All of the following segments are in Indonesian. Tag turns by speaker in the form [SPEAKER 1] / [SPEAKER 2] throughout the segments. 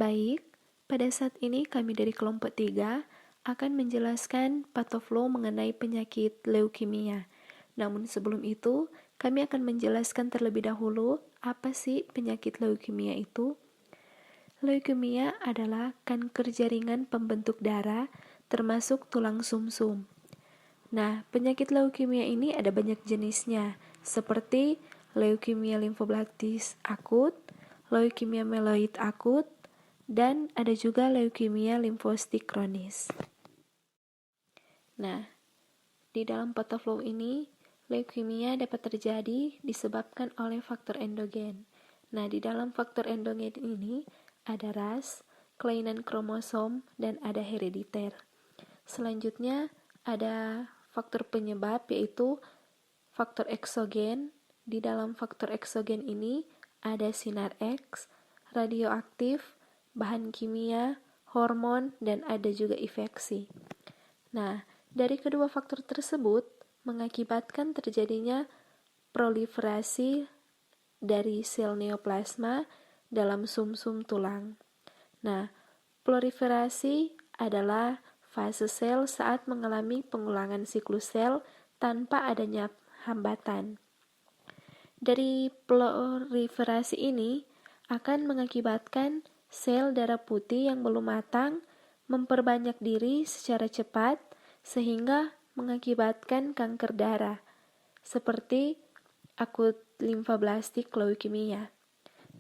[SPEAKER 1] Baik, pada saat ini kami dari kelompok 3 akan menjelaskan patoflow mengenai penyakit leukemia. Namun sebelum itu, kami akan menjelaskan terlebih dahulu apa sih penyakit leukemia itu. Leukemia adalah kanker jaringan pembentuk darah termasuk tulang sumsum. Nah, penyakit leukemia ini ada banyak jenisnya, seperti leukemia limfoblastis akut, leukemia mieloid akut, dan ada juga leukemia limfositik kronis. Nah, di dalam patoflow ini, leukemia dapat terjadi disebabkan oleh faktor endogen. Nah, di dalam faktor endogen ini ada ras, kelainan kromosom, dan ada herediter. Selanjutnya, ada faktor penyebab yaitu faktor eksogen. Di dalam faktor eksogen ini ada sinar X, radioaktif, bahan kimia, hormon, dan ada juga infeksi. Nah, dari kedua faktor tersebut mengakibatkan terjadinya proliferasi dari sel neoplasma dalam sumsum tulang. Nah, proliferasi adalah fase sel saat mengalami pengulangan siklus sel tanpa adanya hambatan. Dari proliferasi ini akan mengakibatkan sel darah putih yang belum matang memperbanyak diri secara cepat sehingga mengakibatkan kanker darah seperti akut limfoblastik leukemia.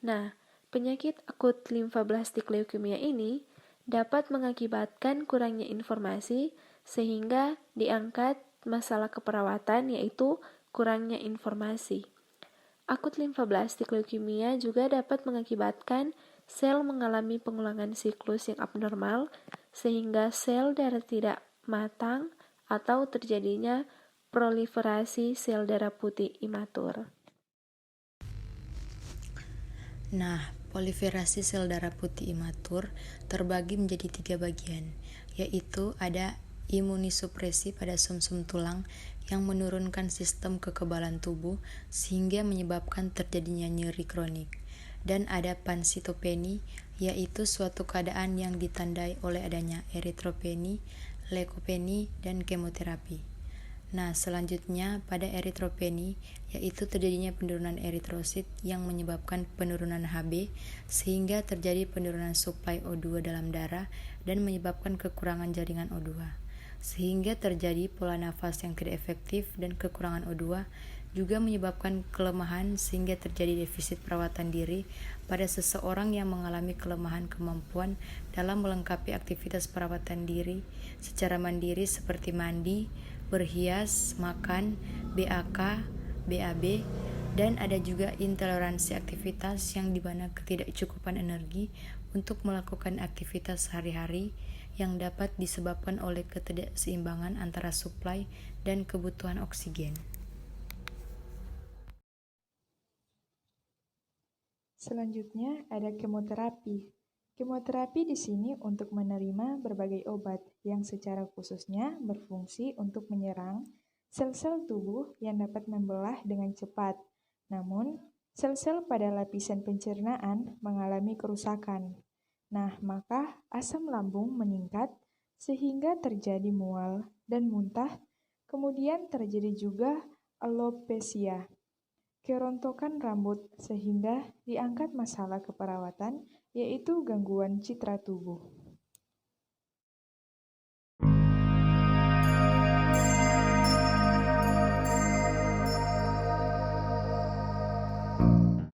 [SPEAKER 1] Nah, penyakit akut limfoblastik leukemia ini dapat mengakibatkan kurangnya informasi sehingga diangkat masalah keperawatan yaitu kurangnya informasi. Akut limfoblastik leukemia juga dapat mengakibatkan sel mengalami pengulangan siklus yang abnormal sehingga sel darah tidak matang atau terjadinya proliferasi sel darah putih imatur.
[SPEAKER 2] Nah, proliferasi sel darah putih imatur terbagi menjadi 3 bagian, yaitu ada imunisupresi pada sumsum tulang yang menurunkan sistem kekebalan tubuh sehingga menyebabkan terjadinya nyeri kronik, dan ada pansitopeni, yaitu suatu keadaan yang ditandai oleh adanya eritropeni, leukopeni, dan kemoterapi. Nah, selanjutnya pada eritropeni, yaitu terjadinya penurunan eritrosit yang menyebabkan penurunan Hb sehingga terjadi penurunan suplai O2 dalam darah dan menyebabkan kekurangan jaringan O2, sehingga terjadi pola nafas yang tidak efektif dan kekurangan O2 juga menyebabkan kelemahan sehingga terjadi defisit perawatan diri pada seseorang yang mengalami kelemahan kemampuan dalam melengkapi aktivitas perawatan diri secara mandiri seperti mandi, berhias, makan, BAK, BAB, dan ada juga intoleransi aktivitas yang dimana ketidakcukupan energi untuk melakukan aktivitas sehari-hari yang dapat disebabkan oleh ketidakseimbangan antara suplai dan kebutuhan oksigen.
[SPEAKER 3] Selanjutnya ada kemoterapi. Kemoterapi di sini untuk menerima berbagai obat yang secara khususnya berfungsi untuk menyerang sel-sel tubuh yang dapat membelah dengan cepat. Namun, sel-sel pada lapisan pencernaan mengalami kerusakan. Nah, maka asam lambung meningkat sehingga terjadi mual dan muntah. Kemudian terjadi juga alopecia, kerontokan rambut, sehingga diangkat masalah keperawatan, yaitu gangguan citra tubuh.